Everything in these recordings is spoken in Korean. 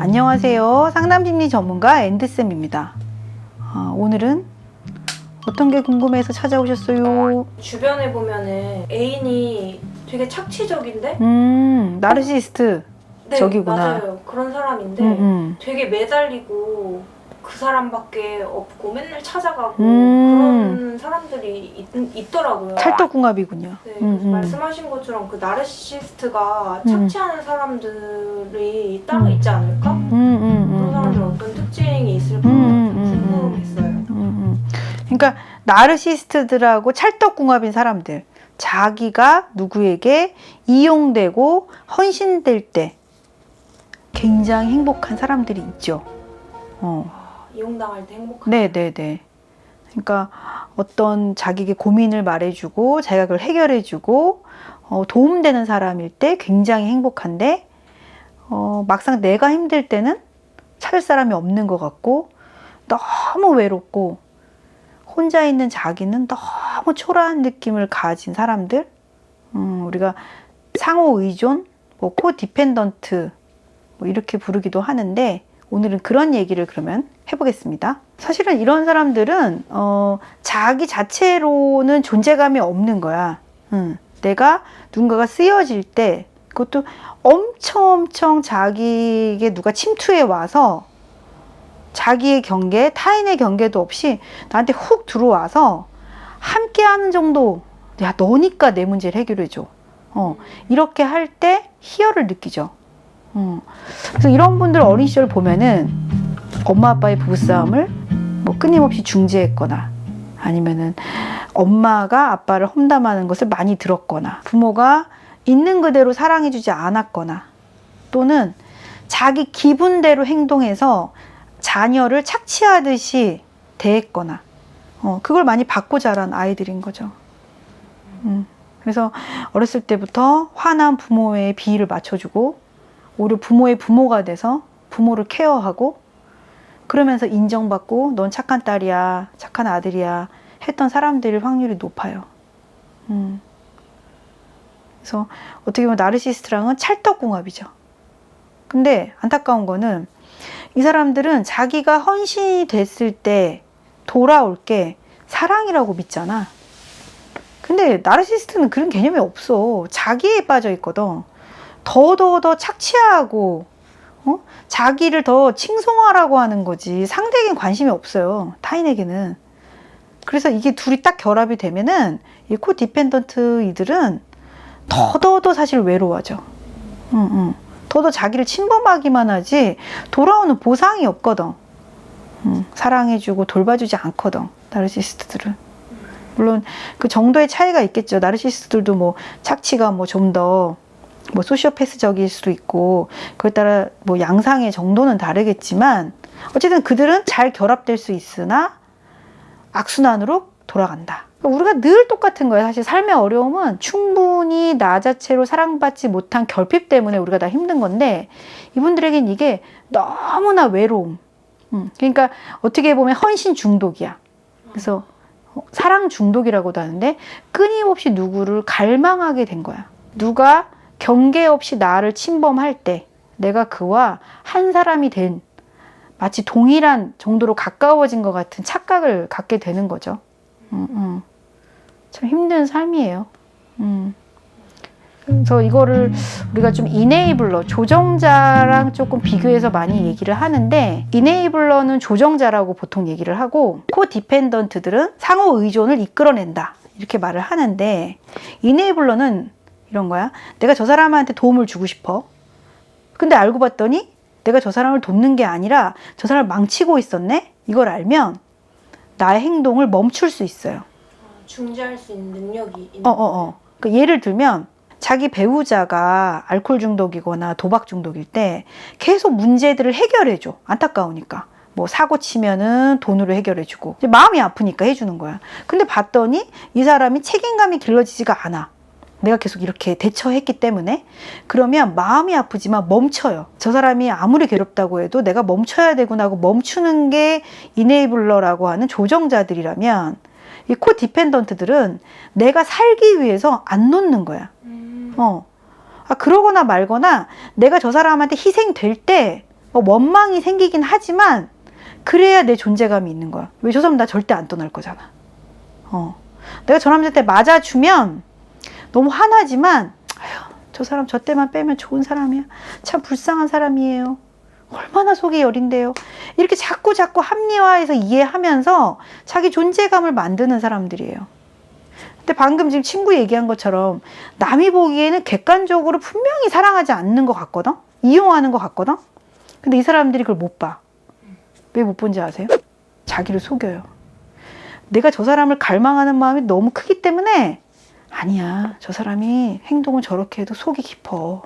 안녕하세요. 상담심리 전문가 앤드쌤입니다. 오늘은 어떤 게 궁금해서 찾아오셨어요? 주변에 보면은 애인이 되게 착취적인데? 나르시시스트. 네, 저기구나. 맞아요. 그런 사람인데 되게 매달리고 그 사람밖에 없고 맨날 찾아가고 그런 사람들이 있더라고요. 찰떡궁합이군요. 네, 그래서 말씀하신 것처럼 그 나르시시스트가 착취하는 사람들이 따로 있지 않을까? 그런 사람들 어떤 특징이 있을까 좀 궁금했어요. 그러니까 나르시시스트들하고 찰떡궁합인 사람들, 자기가 누구에게 이용되고 헌신될 때 굉장히 행복한 사람들이 있죠. 이용당할 때 행복한. 네네네. 그러니까 어떤 자기에게 고민을 말해주고 자기가 그걸 해결해주고 도움되는 사람일 때 굉장히 행복한데 막상 내가 힘들 때는 찾을 사람이 없는 것 같고 너무 외롭고 혼자 있는 자기는 너무 초라한 느낌을 가진 사람들, 우리가 상호 의존, 뭐 코디펜던트 뭐 이렇게 부르기도 하는데 오늘은 그런 얘기를 그러면 해보겠습니다. 사실은 이런 사람들은 자기 자체로는 존재감이 없는 거야. 내가 누군가가 쓰여질 때 그것도 엄청 자기에게 누가 침투해 와서 자기의 경계, 타인의 경계도 없이 나한테 훅 들어와서 함께 하는 정도, 야, 너니까 내 문제를 해결해줘. 이렇게 할 때 희열을 느끼죠. 그래서 이런 분들 어린 시절 보면은 엄마 아빠의 부부싸움을 뭐 끊임없이 중재했거나 아니면은 엄마가 아빠를 험담하는 것을 많이 들었거나 부모가 있는 그대로 사랑해주지 않았거나 또는 자기 기분대로 행동해서 자녀를 착취하듯이 대했거나 그걸 많이 받고 자란 아이들인 거죠. 그래서 어렸을 때부터 화난 부모의 비위를 맞춰주고 오히려 부모의 부모가 돼서 부모를 케어하고 그러면서 인정받고 넌 착한 딸이야, 착한 아들이야 했던 사람들일 확률이 높아요. 그래서 어떻게 보면 나르시스트랑은 찰떡궁합이죠. 근데 안타까운 거는 이 사람들은 자기가 헌신이 됐을 때 돌아올 게 사랑이라고 믿잖아. 근데 나르시스트는 그런 개념이 없어. 자기에 빠져 있거든. 더 착취하고 자기를 더 칭송하라고 하는 거지 상대에겐 관심이 없어요. 타인에게는. 그래서 이게 둘이 딱 결합이 되면은 이 코디펜던트 이들은 더 사실 외로워져. 더 자기를 침범하기만 하지 돌아오는 보상이 없거든. 사랑해주고 돌봐주지 않거든. 나르시시스트들은. 물론 그 정도의 차이가 있겠죠. 나르시시스트들도 뭐 착취가 뭐 좀 더 뭐 소시오패스적일 수도 있고 그에 따라 뭐 양상의 정도는 다르겠지만 어쨌든 그들은 잘 결합될 수 있으나 악순환으로 돌아간다. 우리가 늘 똑같은 거예요. 사실 삶의 어려움은 충분히 나 자체로 사랑받지 못한 결핍 때문에 우리가 다 힘든 건데 이분들에겐 이게 너무나 외로움. 그러니까 어떻게 보면 헌신 중독이야. 그래서 사랑 중독이라고도 하는데 끊임없이 누구를 갈망하게 된 거야. 누가 경계 없이 나를 침범할 때 내가 그와 한 사람이 된 마치 동일한 정도로 가까워진 것 같은 착각을 갖게 되는 거죠. 참 힘든 삶이에요. 그래서 이거를 우리가 좀 이네이블러, 조정자랑 조금 비교해서 많이 얘기를 하는데 이네이블러는 조정자라고 보통 얘기를 하고 코디펜던트들은 상호 의존을 이끌어낸다 이렇게 말을 하는데 이네이블러는 이런 거야. 내가 저 사람한테 도움을 주고 싶어. 근데 알고 봤더니 내가 저 사람을 돕는 게 아니라 저 사람을 망치고 있었네? 이걸 알면 나의 행동을 멈출 수 있어요. 중재할 수 있는 능력이 있는 거예요. 그러니까 예를 들면 자기 배우자가 알코올 중독이거나 도박 중독일 때 계속 문제들을 해결해줘. 안타까우니까. 뭐 사고 치면은 돈으로 해결해주고 마음이 아프니까 해주는 거야. 근데 봤더니 이 사람이 책임감이 길러지지가 않아. 내가 계속 이렇게 대처했기 때문에 그러면 마음이 아프지만 멈춰요. 저 사람이 아무리 괴롭다고 해도 내가 멈춰야 되구나 하고 멈추는 게 이네이블러라고 하는 조정자들이라면 이 코디펜던트들은 내가 살기 위해서 안 놓는 거야. 그러거나 말거나 내가 저 사람한테 희생될 때 원망이 생기긴 하지만 그래야 내 존재감이 있는 거야. 왜? 저 사람 나 절대 안 떠날 거잖아. 내가 저 남자한테 맞아주면 너무 화나지만 아휴, 저 사람 저 때만 빼면 좋은 사람이야. 참 불쌍한 사람이에요. 얼마나 속이 여린데요. 이렇게 자꾸 합리화해서 이해하면서 자기 존재감을 만드는 사람들이에요. 근데 방금 지금 친구 얘기한 것처럼 남이 보기에는 객관적으로 분명히 사랑하지 않는 것 같거든? 이용하는 것 같거든? 근데 이 사람들이 그걸 못 봐. 왜 못 본지 아세요? 자기를 속여요. 내가 저 사람을 갈망하는 마음이 너무 크기 때문에 아니야, 저 사람이 행동은 저렇게 해도 속이 깊어.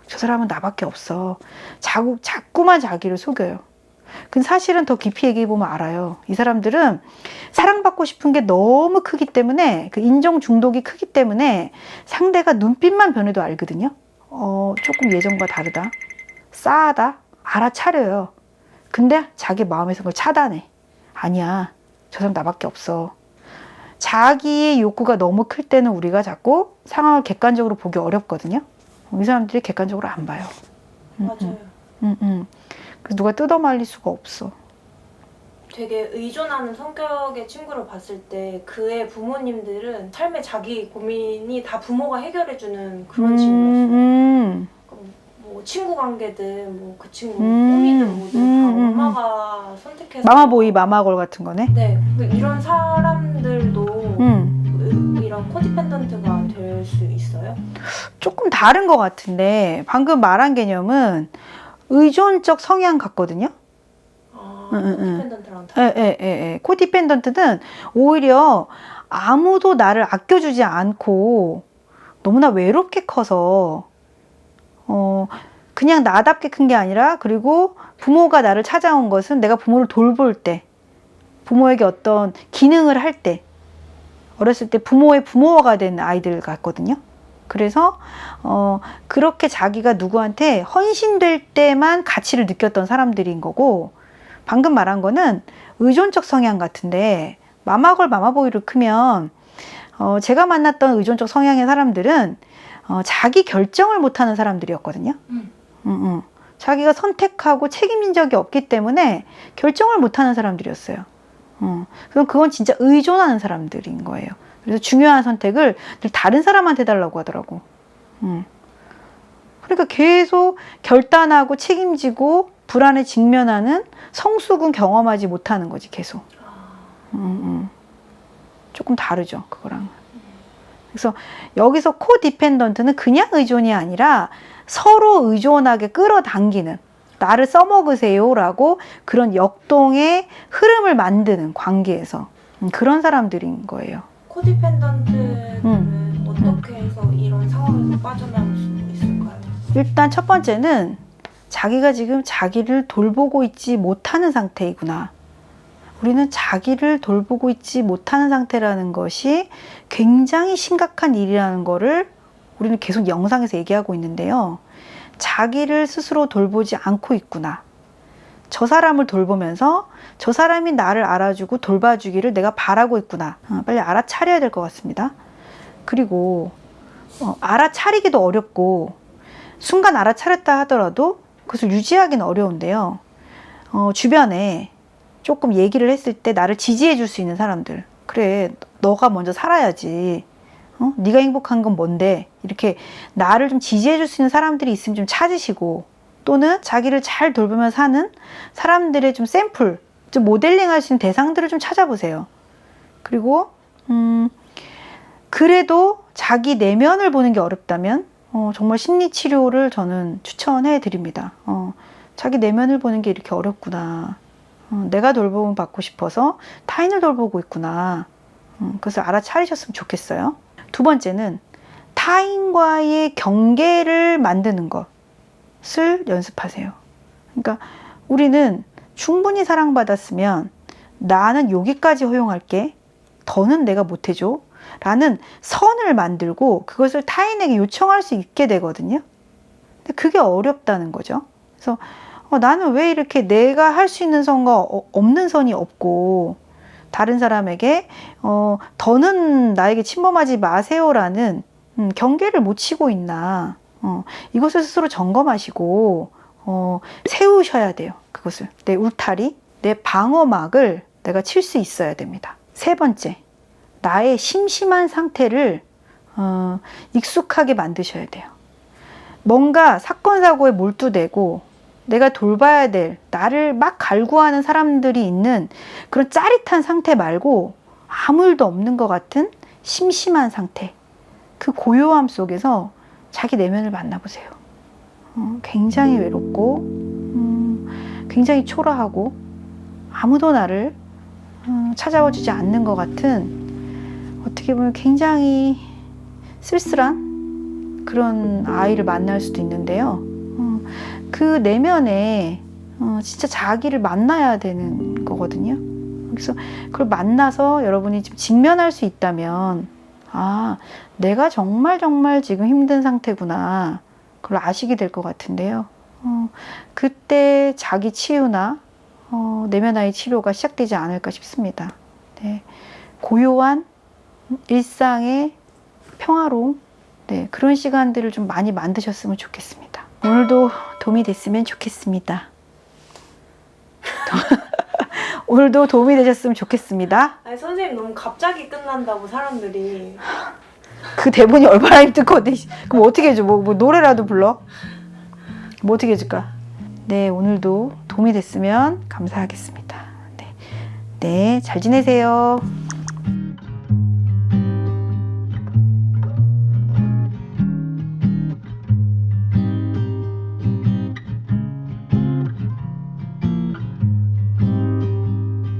저 사람은 나밖에 없어. 자꾸만 자기를 속여요. 근데 사실은 더 깊이 얘기해보면 알아요. 이 사람들은 사랑받고 싶은 게 너무 크기 때문에, 그 인정 중독이 크기 때문에 상대가 눈빛만 변해도 알거든요. 조금 예전과 다르다. 싸하다. 알아차려요. 근데 자기 마음에서 그걸 차단해. 아니야, 저 사람 나밖에 없어. 자기의 욕구가 너무 클 때는 우리가 자꾸 상황을 객관적으로 보기 어렵거든요. 이 사람들이 객관적으로 안 봐요. 맞아요. 그래서 누가 뜯어말릴 수가 없어. 되게 의존하는 성격의 친구를 봤을 때 그의 부모님들은 삶의 자기 고민이 다 부모가 해결해주는 그런 친구였어요. 뭐 친구 관계든 뭐 그 친구 꿈이든 뭐든 다 엄마가 선택해서 마마보이, 마마걸 같은 거네. 네, 이런 사람들도 이런 코디펜던트가 될 수 있어요? 조금 다른 것 같은데 방금 말한 개념은 의존적 성향 같거든요. 코디펜던트랑 예. 코디펜던트는 오히려 아무도 나를 아껴주지 않고 너무나 외롭게 커서 그냥 나답게 큰 게 아니라, 그리고 부모가 나를 찾아온 것은 내가 부모를 돌볼 때, 부모에게 어떤 기능을 할 때, 어렸을 때 부모의 부모가 된 아이들 같거든요. 그래서 그렇게 자기가 누구한테 헌신될 때만 가치를 느꼈던 사람들인 거고, 방금 말한 거는 의존적 성향 같은데, 마마걸 마마보이를 크면 제가 만났던 의존적 성향의 사람들은 자기 결정을 못하는 사람들이었거든요. 자기가 선택하고 책임진 적이 없기 때문에 결정을 못하는 사람들이었어요. 그럼 그건 진짜 의존하는 사람들인 거예요. 그래서 중요한 선택을 늘 다른 사람한테 해달라고 하더라고. 그러니까 계속 결단하고 책임지고 불안에 직면하는 성숙은 경험하지 못하는 거지, 계속. 조금 다르죠, 그거랑. 그래서 여기서 코디펜던트는 그냥 의존이 아니라 서로 의존하게 끌어당기는, 나를 써먹으세요 라고 그런 역동의 흐름을 만드는 관계에서 그런 사람들인 거예요. 코디펜던트는 어떻게 해서 이런 상황에서 빠져나올 수 있을까요? 일단 첫 번째는 자기가 지금 자기를 돌보고 있지 못하는 상태이구나. 우리는 자기를 돌보고 있지 못하는 상태라는 것이 굉장히 심각한 일이라는 거를 우리는 계속 영상에서 얘기하고 있는데요. 자기를 스스로 돌보지 않고 있구나. 저 사람을 돌보면서 저 사람이 나를 알아주고 돌봐주기를 내가 바라고 있구나. 빨리 알아차려야 될 것 같습니다. 그리고 알아차리기도 어렵고, 순간 알아차렸다 하더라도 그것을 유지하기는 어려운데요. 주변에 조금 얘기를 했을 때 나를 지지해 줄 수 있는 사람들, 그래 너가 먼저 살아야지, 네가 행복한 건 뭔데, 이렇게 나를 좀 지지해 줄 수 있는 사람들이 있으면 좀 찾으시고, 또는 자기를 잘 돌보면서 사는 사람들의 좀 샘플, 좀 모델링 할 수 있는 대상들을 좀 찾아보세요. 그리고 그래도 자기 내면을 보는 게 어렵다면 정말 심리치료를 저는 추천해 드립니다. 자기 내면을 보는 게 이렇게 어렵구나. 내가 돌봄을 받고 싶어서 타인을 돌보고 있구나. 그것을 알아차리셨으면 좋겠어요. 두 번째는 타인과의 경계를 만드는 것을 연습하세요. 그러니까 우리는 충분히 사랑받았으면 나는 여기까지 허용할게, 더는 내가 못해줘 라는 선을 만들고 그것을 타인에게 요청할 수 있게 되거든요. 근데 그게 어렵다는 거죠. 그래서 나는 왜 이렇게 내가 할 수 있는 선과 없는 선이 없고, 다른 사람에게 더는 나에게 침범하지 마세요라는 경계를 못 치고 있나. 이것을 스스로 점검하시고 세우셔야 돼요. 그것을. 내 울타리, 내 방어막을 내가 칠 수 있어야 됩니다. 세 번째, 나의 심심한 상태를 익숙하게 만드셔야 돼요. 뭔가 사건, 사고에 몰두되고 내가 돌봐야 될, 나를 막 갈구하는 사람들이 있는 그런 짜릿한 상태 말고 아무 일도 없는 것 같은 심심한 상태, 그 고요함 속에서 자기 내면을 만나보세요. 굉장히 외롭고 굉장히 초라하고 아무도 나를 찾아와 주지 않는 것 같은, 어떻게 보면 굉장히 쓸쓸한 그런 아이를 만날 수도 있는데요. 그 내면에 진짜 자기를 만나야 되는 거거든요. 그래서 그걸 만나서 여러분이 지금 직면할 수 있다면, 아, 내가 정말 지금 힘든 상태구나, 그걸 아시게 될 것 같은데요. 그때 자기 치유나 내면의 치료가 시작되지 않을까 싶습니다. 네. 고요한 일상의 평화로움, 네, 그런 시간들을 좀 많이 만드셨으면 좋겠습니다. 오늘도 도움이 됐으면 좋겠습니다. 오늘도 도움이 되셨으면 좋겠습니다. 아니 선생님 너무 갑자기 끝난다고 사람들이. 그 대본이 얼마나 힘들거든. 그럼 어떻게 해줘? 뭐 노래라도 불러? 뭐 어떻게 해줄까? 네, 오늘도 도움이 됐으면 감사하겠습니다. 네, 잘 지내세요.